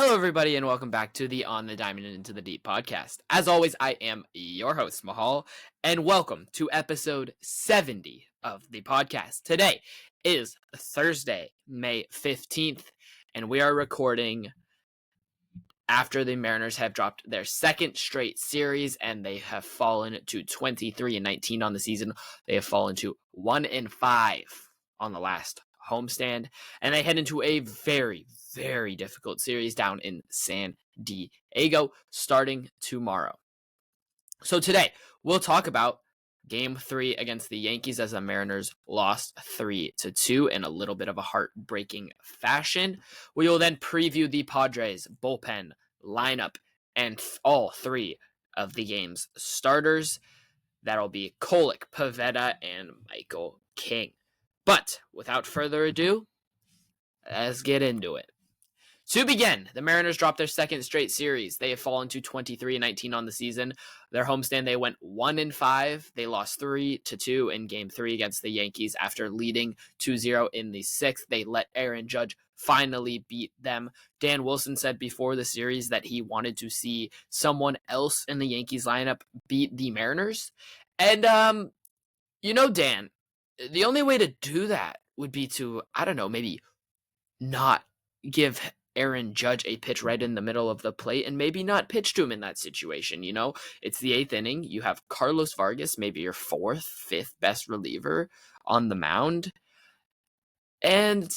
Hello, everybody, and welcome back to the On the Diamond and Into the Deep podcast. As always, I am your host, Mahal, and welcome to episode 70 of the podcast. Today is Thursday, May 15th, and we are recording after the Mariners have dropped their second straight series, and they have fallen to 23-19 on the season. They have fallen to 1-5 on the last homestand, and they head into a very difficult series down in San Diego starting tomorrow. So today we'll talk about Game 3 against the Yankees as the Mariners lost 3-2 in a little bit of a heartbreaking fashion. We will then preview the Padres bullpen lineup and all three of the game's starters. That'll be Kolek, Pivetta, and Michael King. But without further ado, let's get into it. To begin, the Mariners dropped their second straight series. They have fallen to 23-19 on the season. Their homestand, they went 1-5. They lost 3-2 in Game 3 against the Yankees after leading 2-0 in the sixth. They let Aaron Judge finally beat them. Dan Wilson said before the series that he wanted to see someone else in the Yankees lineup beat the Mariners. And, Dan, the only way to do that would be to, maybe not give Aaron Judge a pitch right in the middle of the plate and maybe not pitch to him in that situation. It's the eighth inning. You have Carlos Vargas, maybe your fourth, fifth best reliever on the mound. And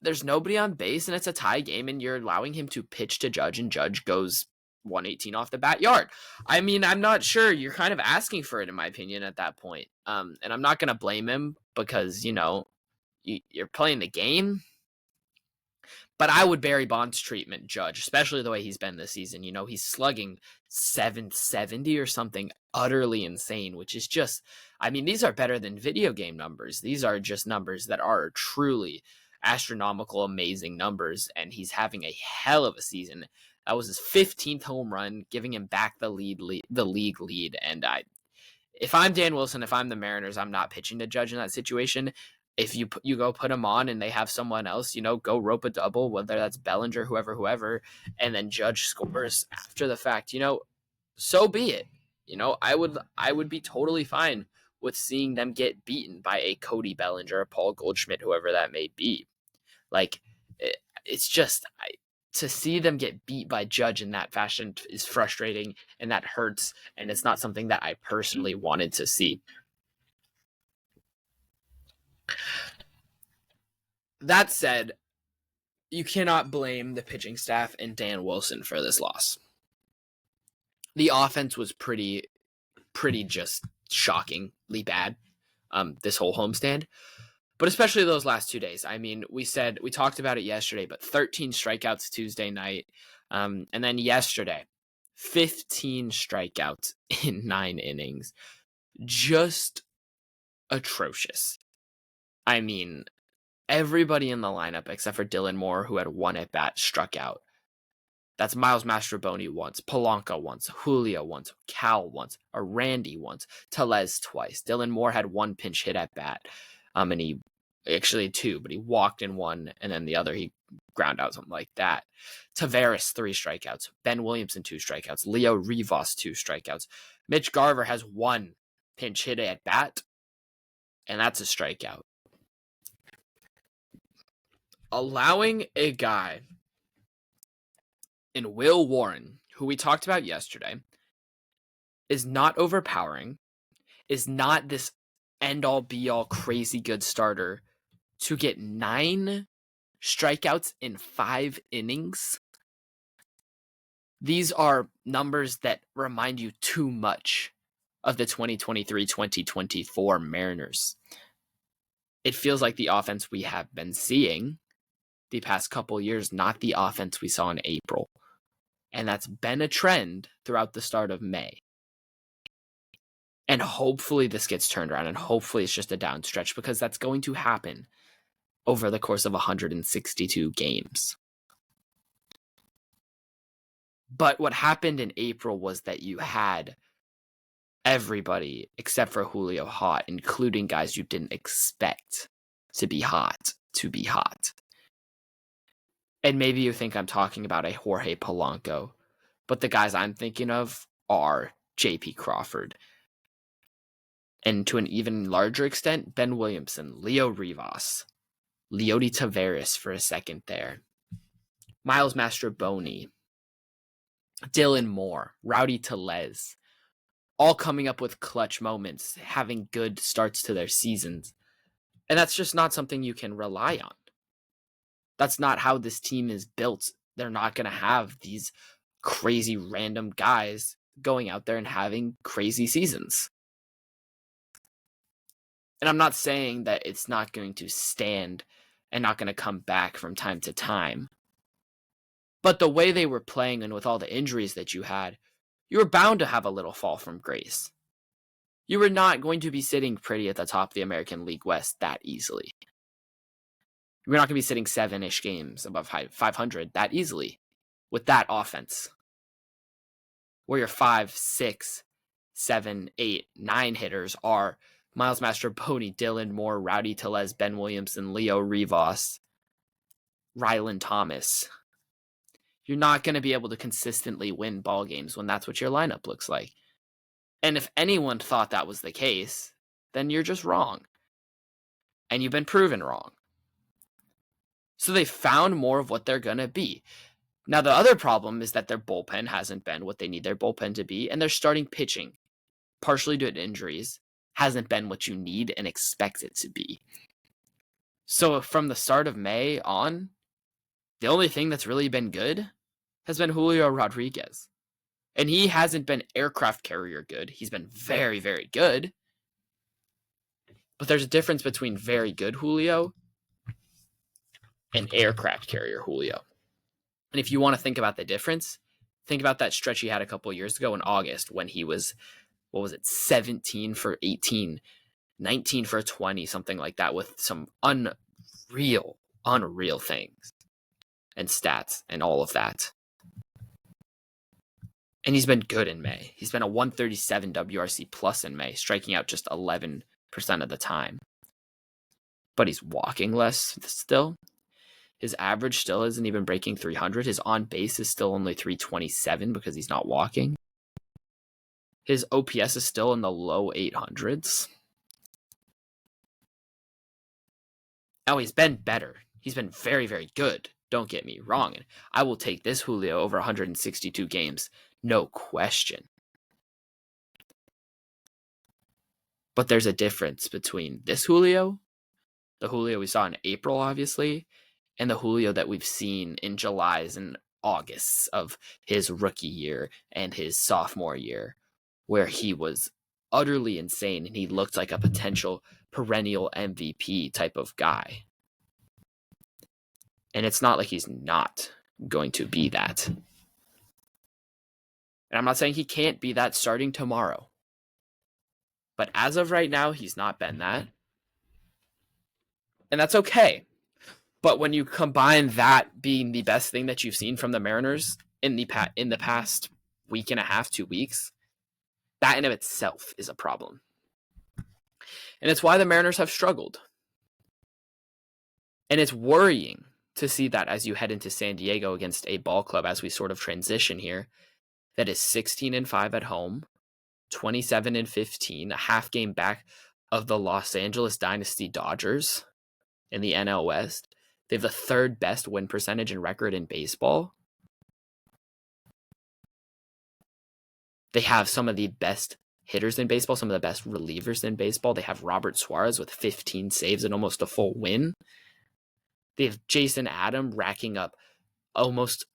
there's nobody on base and it's a tie game and you're allowing him to pitch to Judge and Judge goes 118 off the bat yard. I mean, I'm not sure. You're kind of asking for it, in my opinion, at that point. And I'm not going to blame him because, you're playing the game. But I would Barry Bonds treatment Judge, especially the way he's been this season. He's slugging 770 or something utterly insane, which is just, these are better than video game numbers. These are just numbers that are truly astronomical, amazing numbers. And he's having a hell of a season. That was his 15th home run, giving him back the league lead. And if I'm Dan Wilson, if I'm the Mariners, I'm not pitching to Judge in that situation. If you go put him on and they have someone else, go rope a double, whether that's Bellinger, whoever, and then Judge scores after the fact, so be it. I would be totally fine with seeing them get beaten by a Cody Bellinger, a Paul Goldschmidt, whoever that may be. It's just to see them get beat by Judge in that fashion is frustrating and that hurts, and it's not something that I personally wanted to see. That said, you cannot blame the pitching staff and Dan Wilson for this loss. The offense was pretty just shockingly bad this whole homestand, but especially those last 2 days. We talked about it yesterday, but 13 strikeouts Tuesday night, and then yesterday, 15 strikeouts in 9 innings. Just atrocious. Everybody in the lineup except for Dylan Moore, who had one at bat, struck out. That's Miles Mastrobuoni once, Polanco once, Julio once, Cal once, Randy once, Tellez twice. Dylan Moore had one pinch hit at bat, and he actually had two, but he walked in one, and then the other he ground out, something like that. Taveras 3 strikeouts, Ben Williamson 2 strikeouts, Leo Rivas 2 strikeouts. Mitch Garver has one pinch hit at bat, and that's a strikeout. Allowing a guy in Will Warren, who we talked about yesterday, is not overpowering, is not this end-all, be-all, crazy good starter, to get 9 strikeouts in 5 innings. These are numbers that remind you too much of the 2023-2024 Mariners. It feels like the offense we have been seeing the past couple years, not the offense we saw in April. And that's been a trend throughout the start of May. And hopefully this gets turned around, and hopefully it's just a down stretch, because that's going to happen over the course of 162 games. But what happened in April was that you had everybody except for Julio hot, including guys you didn't expect to be hot. And maybe you think I'm talking about a Jorge Polanco, but the guys I'm thinking of are J.P. Crawford. And to an even larger extent, Ben Williamson, Leo Rivas, Leody Taveras for a second there, Miles Mastroboni, Dylan Moore, Rowdy Tellez, all coming up with clutch moments, having good starts to their seasons. And that's just not something you can rely on. That's not how this team is built. They're not going to have these crazy random guys going out there and having crazy seasons. And I'm not saying that it's not going to stand and not going to come back from time to time. But the way they were playing and with all the injuries that you had, you were bound to have a little fall from grace. You were not going to be sitting pretty at the top of the American League West that easily. You're not going to be sitting 7-ish games above 500 that easily with that offense. Where your 5, 6, 7, 8, 9 hitters are Miles Mastroboni, Dylan Moore, Rowdy Tellez, Ben Williamson, Leo Rivas, Rylan Thomas. You're not going to be able to consistently win ball games when that's what your lineup looks like. And if anyone thought that was the case, then you're just wrong. And you've been proven wrong. So they found more of what they're going to be. Now, the other problem is that their bullpen hasn't been what they need their bullpen to be, and their starting pitching, partially due to injuries, hasn't been what you need and expect it to be. So from the start of May on, the only thing that's really been good has been Julio Rodriguez. And he hasn't been aircraft carrier good. He's been very, very good. But there's a difference between very good Julio and aircraft carrier Julio. And if you want to think about the difference, think about that stretch he had a couple of years ago in August when he was, 17 for 18, 19 for 20, something like that, with some unreal things and stats and all of that. And he's been good in May. He's been a 137 WRC plus in May, striking out just 11% of the time. But he's walking less still. His average still isn't even breaking 300. His on base is still only 327 because he's not walking. His OPS is still in the low 800s. Now, he's been better. He's been very, very good. Don't get me wrong. And I will take this Julio over 162 games. No question. But there's a difference between this Julio, the Julio we saw in April, obviously, and the Julio that we've seen in Julys and Augusts of his rookie year and his sophomore year, where he was utterly insane and he looked like a potential perennial MVP type of guy. And it's not like he's not going to be that. And I'm not saying he can't be that starting tomorrow. But as of right now, he's not been that. And that's okay. But when you combine that being the best thing that you've seen from the Mariners in the past week and a half, 2 weeks, that in of itself is a problem. And it's why the Mariners have struggled. And it's worrying to see that as you head into San Diego against a ball club as we sort of transition here, that is 16-5 at home, 27-15, a half game back of the Los Angeles Dynasty Dodgers in the NL West. They have the third best win percentage and record in baseball. They have some of the best hitters in baseball, some of the best relievers in baseball. They have Robert Suarez with 15 saves and almost a full win. They have Jason Adam racking up almost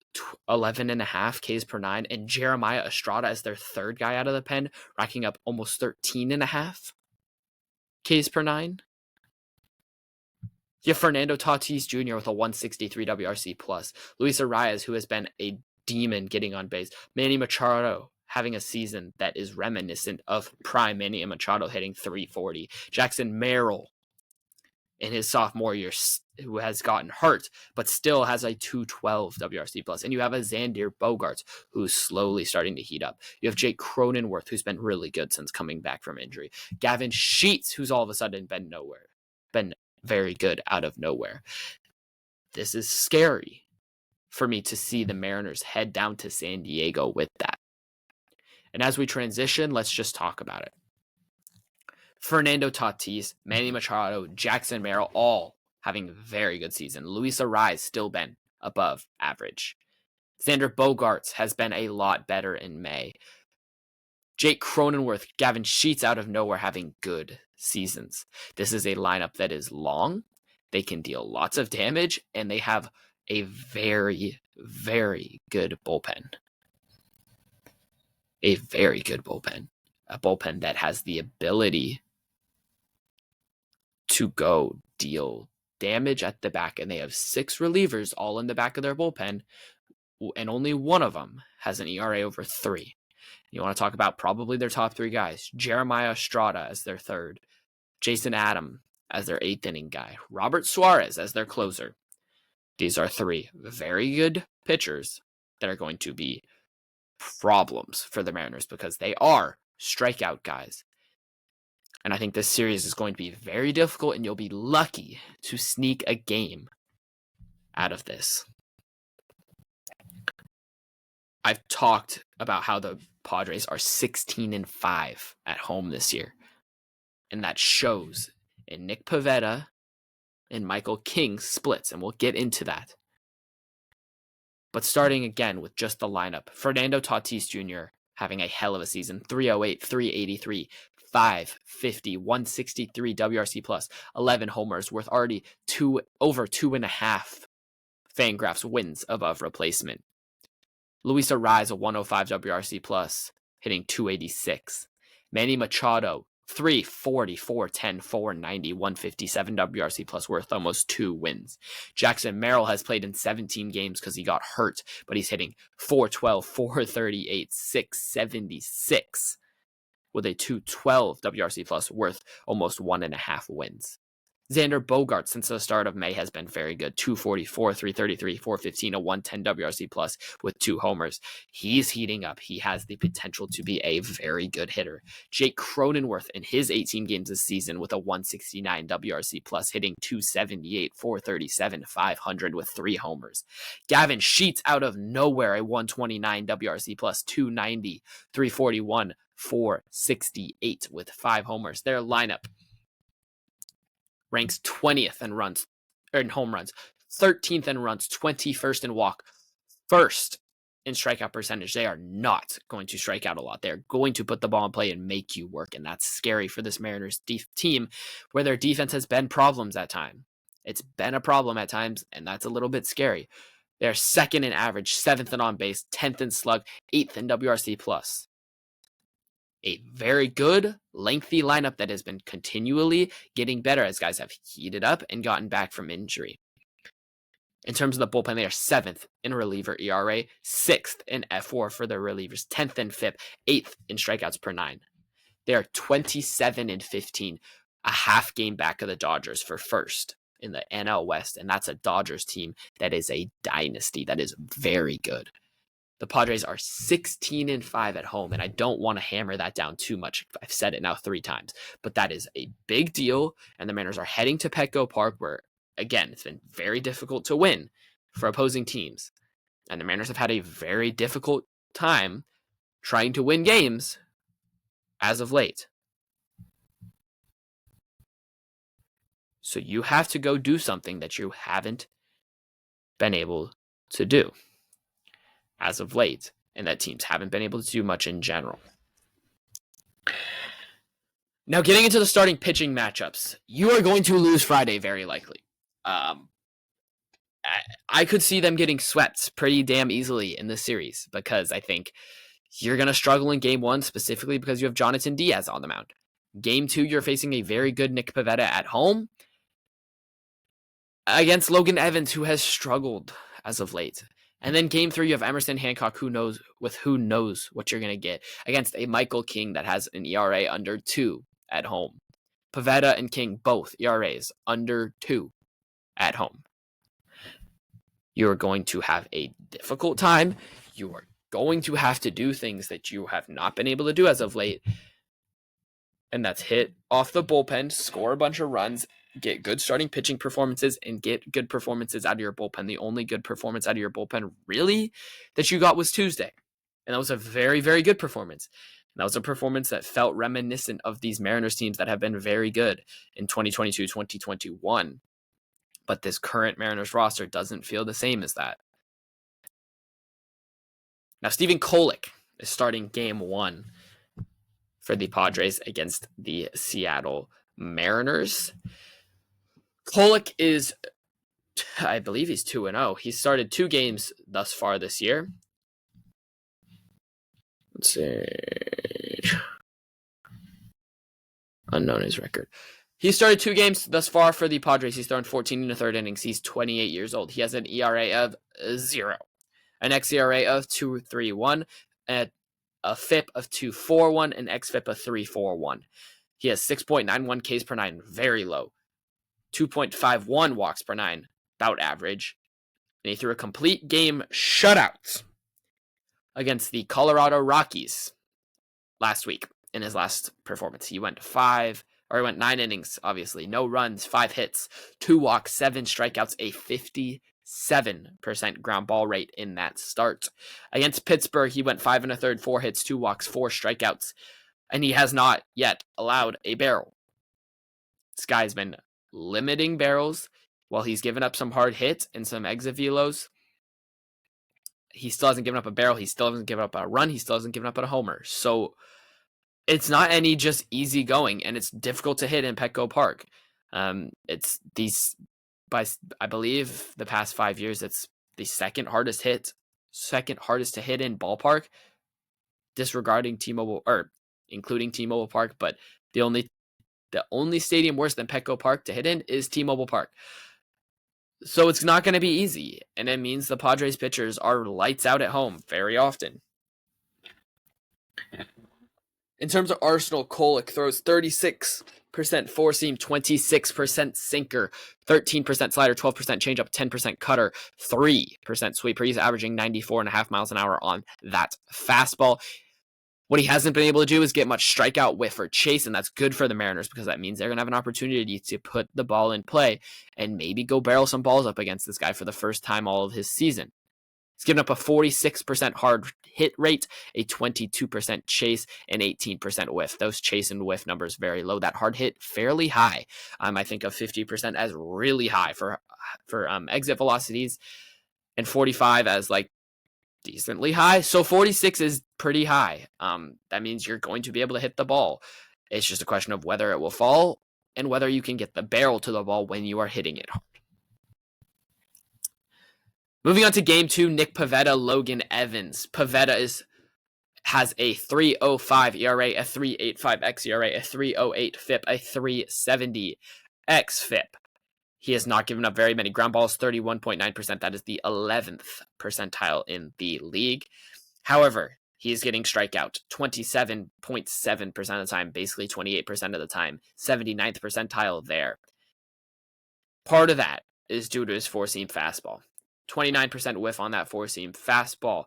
11.5 Ks per 9, and Jeremiah Estrada as their third guy out of the pen, racking up almost 13.5 Ks per 9. You have Fernando Tatis Jr. with a 163 WRC plus. Luis Arias, who has been a demon getting on base. Manny Machado having a season that is reminiscent of prime Manny Machado hitting 340. Jackson Merrill in his sophomore year, who has gotten hurt, but still has a 212 WRC plus. And you have a Xander Bogaerts, who's slowly starting to heat up. You have Jake Cronenworth, who's been really good since coming back from injury. Gavin Sheets, who's all of a sudden been very good out of nowhere. This is scary. for me to see the Mariners head down to San Diego with that. And as we transition, let's just talk about it. Fernando Tatis, Manny Machado, Jackson Merrill, all having a very good season. Luis Arraez still been above average. Xander Bogaerts has been a lot better in May. Jake Cronenworth, Gavin Sheets out of nowhere having good seasons. This is a lineup that is long. They can deal lots of damage, and they have a very, very good bullpen. A very good bullpen. A bullpen that has the ability to go deal damage at the back, and they have 6 relievers all in the back of their bullpen, and only one of them has an ERA over 3. You want to talk about probably their top 3 guys. Jeremiah Estrada as their 3rd. Jason Adam as their 8th inning guy. Robert Suarez as their closer. These are 3 very good pitchers that are going to be problems for the Mariners because they are strikeout guys. And I think this series is going to be very difficult, and you'll be lucky to sneak a game out of this. I've talked about how the Padres are 16-5 at home this year. And that shows in Nick Pivetta and Michael King's splits, and we'll get into that. But starting again with just the lineup, Fernando Tatis Jr. having a hell of a season. 308, 383, 550, 163 WRC plus, 11 homers, worth already over 2.5 Fangraphs wins above replacement. Luis Arraez, a 105 WRC plus, hitting 286. Manny Machado, 340, 410, 490, 157 WRC plus, worth almost 2 wins. Jackson Merrill has played in 17 games because he got hurt, but he's hitting 412, 438, 676 with a 212 WRC plus, worth almost 1.5 wins. Xander Bogaerts, since the start of May, has been very good. 244, 333, 415, a 110 WRC plus with 2 homers. He's heating up. He has the potential to be a very good hitter. Jake Cronenworth in his 18 games this season with a 169 WRC plus, hitting 278, 437, 500 with 3 homers. Gavin Sheets out of nowhere, a 129 WRC plus, 290, 341, 468 with 5 homers. Their lineup ranks 20th in home runs, 13th in runs, 21st in walk, 1st in strikeout percentage. They are not going to strike out a lot. They're going to put the ball in play and make you work, and that's scary for this Mariners team where their defense has been problems at times. It's been a problem at times, and that's a little bit scary. They're 2nd in average, 7th in on base, 10th in slug, 8th in WRC plus. A very good, lengthy lineup that has been continually getting better as guys have heated up and gotten back from injury. In terms of the bullpen, they are 7th in reliever ERA, 6th in F4 for their relievers, 10th in FIP, 8th in strikeouts per 9. They are 27-15, a half game back of the Dodgers for 1st in the NL West, and that's a Dodgers team that is a dynasty. That is very good. The Padres are 16-5 at home, and I don't want to hammer that down too much. I've said it now 3 times, but that is a big deal, and the Mariners are heading to Petco Park where, again, it's been very difficult to win for opposing teams, and the Mariners have had a very difficult time trying to win games as of late. So you have to go do something that you haven't been able to do as of late, and that teams haven't been able to do much in general. Now, getting into the starting pitching matchups, you are going to lose Friday, very likely. I could see them getting swept pretty damn easily in this series because I think you're going to struggle in Game 1, specifically because you have Jonathan Diaz on the mound. Game 2, you're facing a very good Nick Pivetta at home against Logan Evans, who has struggled as of late. And then Game 3, you have Emerson Hancock, who knows what you're going to get against a Michael King that has an ERA under 2 at home. Pivetta and King, both ERAs under 2 at home. You are going to have a difficult time. You are going to have to do things that you have not been able to do as of late. And that's hit off the bullpen, score a bunch of runs, get good starting pitching performances and get good performances out of your bullpen. The only good performance out of your bullpen really that you got was Tuesday. And that was a very, very good performance. And that was a performance that felt reminiscent of these Mariners teams that have been very good in 2022, 2021. But this current Mariners roster doesn't feel the same as that. Now, Stephen Kolek is starting game 1 for the Padres against the Seattle Mariners. Kolek is, I believe he's 2-0. He started 2 games thus far this year. Let's see. Unknown his record. He started 2 games thus far for the Padres. He's thrown 14 in the 3rd innings. He's 28 years old. He has an ERA of 0, an xERA of 2.31, a FIP of 2.41, an xFIP of 3.41. He has 6.91 Ks per 9, very low. 2.51 walks per 9, about average. And he threw a complete game shutout against the Colorado Rockies last week in his last performance. He went 9 innings, obviously. No runs, 5 hits, 2 walks, 7 strikeouts, a 57% ground ball rate in that start. Against Pittsburgh, he went 5 1/3, 4 hits, 2 walks, 4 strikeouts, and he has not yet allowed a barrel. This guy's been limiting barrels while he's given up some hard hits and some exit velos. He still hasn't given up a barrel. He still hasn't given up a run. He still hasn't given up a homer. So it's not any just easy going, and it's difficult to hit in Petco Park. It's these, I believe, the past 5 years, it's the second hardest to hit in ballpark, disregarding T-Mobile, or including T-Mobile Park, but the only stadium worse than Petco Park to hit in is T-Mobile Park. So it's not going to be easy, and it means the Padres pitchers are lights out at home very often. In terms of arsenal, Kolek throws 36% four-seam, 26% sinker, 13% slider, 12% changeup, 10% cutter, 3% sweeper. He's averaging 94.5 miles an hour on that fastball. What he hasn't been able to do is get much strikeout, whiff, or chase, and that's good for the Mariners because that means they're going to have an opportunity to put the ball in play and maybe go barrel some balls up against this guy for the first time all of his season. He's given up a 46% hard hit rate, a 22% chase, and 18% whiff. Those chase and whiff numbers very low. That hard hit fairly high. I think of 50% as really high for exit velocities, and 45 as like decently high. So 46 is pretty high. That means you're going to be able to hit the ball. It's just a question of whether it will fall and whether you can get the barrel to the ball when you are hitting it hard. Moving on to game 2, Nick Pivetta, Logan Evans. Pivetta has a 3.05 ERA, a 3.85 xERA, a 3.08 FIP, a 3.70 xFIP. He has not given up very many ground balls, 31.9%. That is the 11th percentile in the league. However, he is getting strikeout 27.7% of the time, basically 28% of the time, 79th percentile there. Part of that is due to his four-seam fastball. 29% whiff on that four-seam fastball.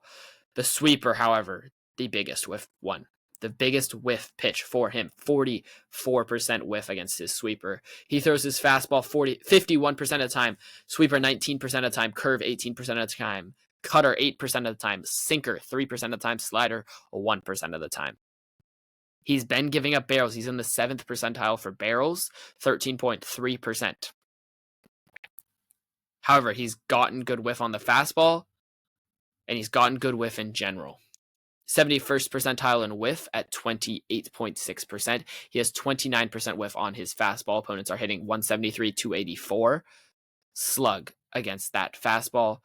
The sweeper, however, the biggest whiff one. The biggest whiff pitch for him, 44% whiff against his sweeper. He throws his fastball 51% of the time, sweeper 19% of the time, curve 18% of the time, cutter 8% of the time, sinker 3% of the time, slider 1% of the time. He's been giving up barrels. He's in the 7th percentile for barrels, 13.3%. However, he's gotten good whiff on the fastball, and he's gotten good whiff in general. 71st percentile in whiff at 28.6%. He has 29% whiff on his fastball. Opponents are hitting 173, 284 slug against that fastball.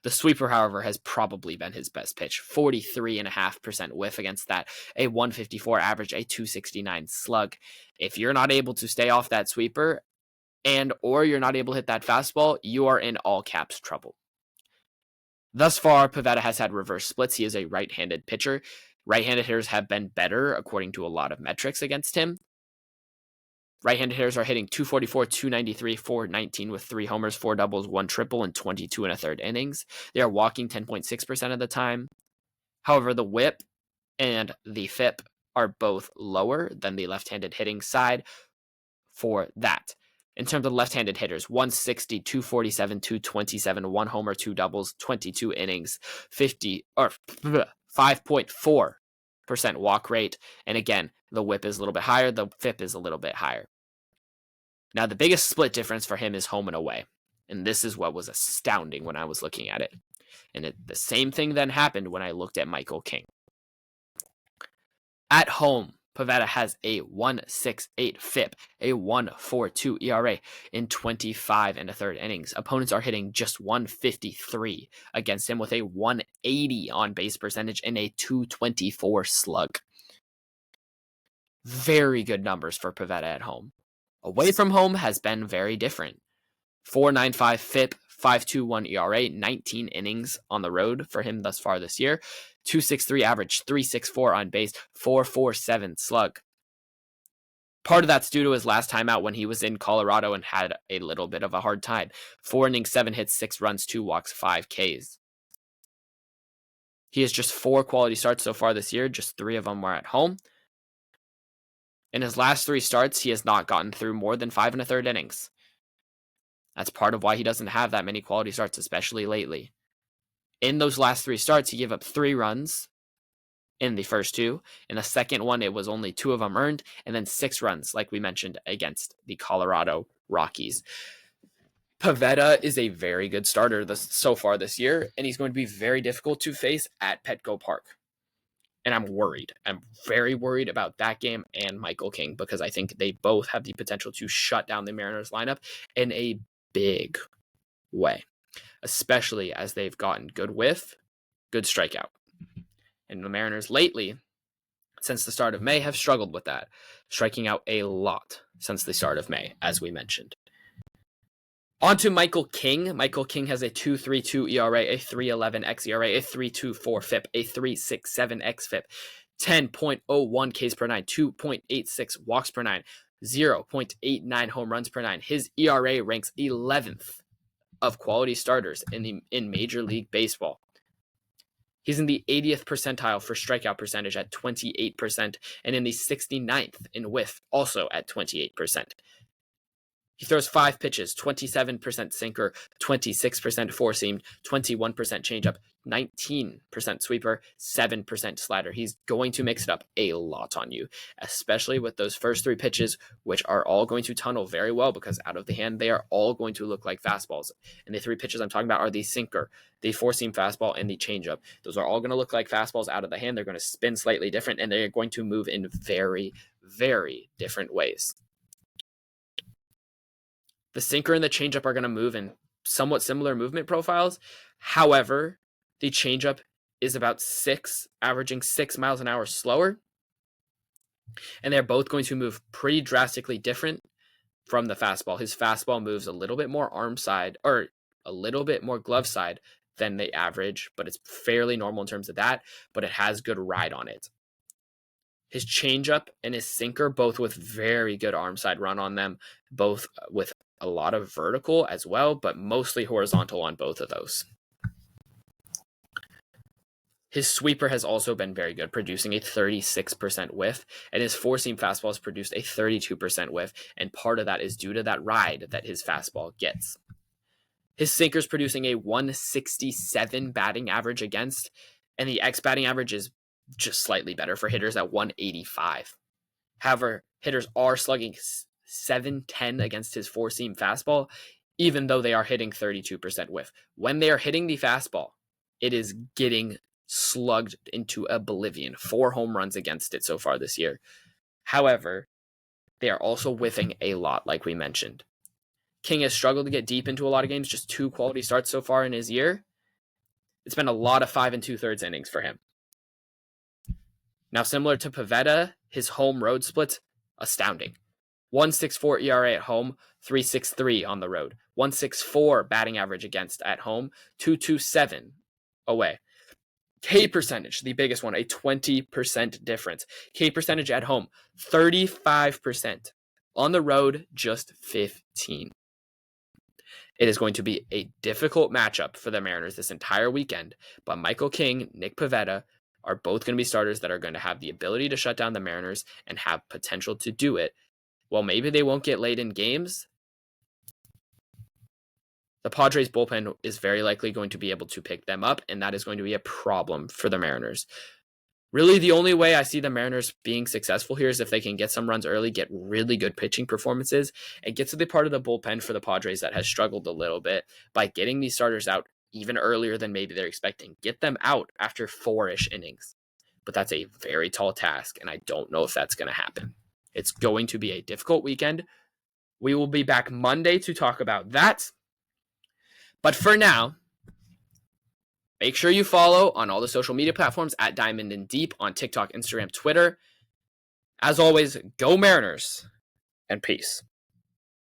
The sweeper, however, has probably been his best pitch. 43.5% whiff against that. A 154 average, a 269 slug. If you're not able to stay off that sweeper or you're not able to hit that fastball, you are in all caps trouble. Thus far, Pivetta has had reverse splits. He is a right-handed pitcher. Right-handed hitters have been better according to a lot of metrics against him. Right-handed hitters are hitting 244, 293, 419 with 3 homers, 4 doubles, 1 triple, and 22 1/3 innings. They are walking 10.6% of the time. However, the whip and the FIP are both lower than the left-handed hitting side for that. In terms of left-handed hitters, 160, 247, 227, one homer, two doubles, 22 innings, 5.4% walk rate. And again, the whip is a little bit higher. The FIP is a little bit higher. Now, the biggest split difference for him is home and away. And this is what was astounding when I was looking at it. And the same thing then happened when I looked at Michael King. At home, Pivetta has a 1.68 FIP, a 1.42 ERA in 25 and a third innings. Opponents are hitting just 153 against him with a 180 on base percentage and a 224 slug. Very good numbers for Pivetta at home. Away from home has been very different. 4.95 FIP, 5.21 ERA, 19 innings on the road for him thus far this year. 2.63 average, 3.64 on base, 4.47 slug. Part of that's due to his last time out when he was in Colorado and had a little bit of a hard time. 4 innings, 7 hits, 6 runs, 2 walks, 5 Ks. He has just 4 quality starts so far this year. Just 3 of them were at home. In his last 3 starts, he has not gotten through more than 5 1/3 innings. That's part of why he doesn't have that many quality starts, especially lately. In those last 3 starts, he gave up 3 runs in the first 2. In the second one, it was only 2 of them earned, and then 6 runs, like we mentioned, against the Colorado Rockies. Pivetta is a very good starter so far this year, and he's going to be very difficult to face at Petco Park. And I'm worried. I'm very worried about that game and Michael King because I think they both have the potential to shut down the Mariners lineup in a big way, especially as they've gotten good whiff, good strikeout. And the Mariners lately, since the start of May, have struggled with that, striking out a lot since the start of May, as we mentioned. On to Michael King. Michael King has a 2.32 ERA, a 3.11 xERA, a 3.24 FIP, a 3.67 xFIP, 10.01 Ks per 9, 2.86 walks per 9, 0.89 home runs per 9. His ERA ranks 11th of quality starters in Major League Baseball. He's in the 80th percentile for strikeout percentage at 28% and in the 69th in whiff, also at 28%. He throws 5 pitches, 27% sinker, 26% four-seamed, 21% changeup, 19% sweeper, 7% slider. He's going to mix it up a lot on you, especially with those first 3 pitches, which are all going to tunnel very well because out of the hand, they are all going to look like fastballs. And the 3 pitches I'm talking about are the sinker, the four-seam fastball, and the changeup. Those are all going to look like fastballs out of the hand. They're going to spin slightly different, and they're going to move in very, very different ways. The sinker and the changeup are going to move in somewhat similar movement profiles. However, the changeup is about averaging 6 miles an hour slower. And they're both going to move pretty drastically different from the fastball. His fastball moves a little bit more arm side or a little bit more glove side than the average, but it's fairly normal in terms of that, but it has good ride on it. His changeup and his sinker, both with very good arm side run on them, both with a lot of vertical as well, but mostly horizontal on both of those. His sweeper has also been very good, producing a 36% whiff, and his four-seam fastball has produced a 32% whiff, and part of that is due to that ride that his fastball gets. His sinker's producing a 167 batting average against, and the X batting average is just slightly better for hitters at 185. However, hitters are slugging 710 against his four-seam fastball, even though they are hitting 32% whiff. When they are hitting the fastball, it is getting slugged into oblivion. 4 home runs against it so far this year. However, they are also whiffing a lot, like we mentioned. King has struggled to get deep into a lot of games, just 2 quality starts so far in his year. It's been a lot of 5 2/3 innings for him. Now, similar to Pivetta, his home road splits, astounding. 1.64 ERA at home, 3.63 on the road. 1.64 batting average against at home, 2.27 away. K percentage, the biggest one, a 20% difference. K percentage at home, 35%. On the road, just 15. It is going to be a difficult matchup for the Mariners this entire weekend, but Michael King, Nick Pivetta are both going to be starters that are going to have the ability to shut down the Mariners and have potential to do it. Well, maybe they won't get late in games. the Padres bullpen is very likely going to be able to pick them up, and that is going to be a problem for the Mariners. Really, the only way I see the Mariners being successful here is if they can get some runs early, get really good pitching performances, and get to the part of the bullpen for the Padres that has struggled a little bit by getting these starters out even earlier than maybe they're expecting. Get them out after 4-ish innings. But that's a very tall task, and I don't know if that's going to happen. It's going to be a difficult weekend. We will be back Monday to talk about that. But for now, make sure you follow on all the social media platforms at Diamond and Deep on TikTok, Instagram, Twitter. As always, go Mariners, and peace.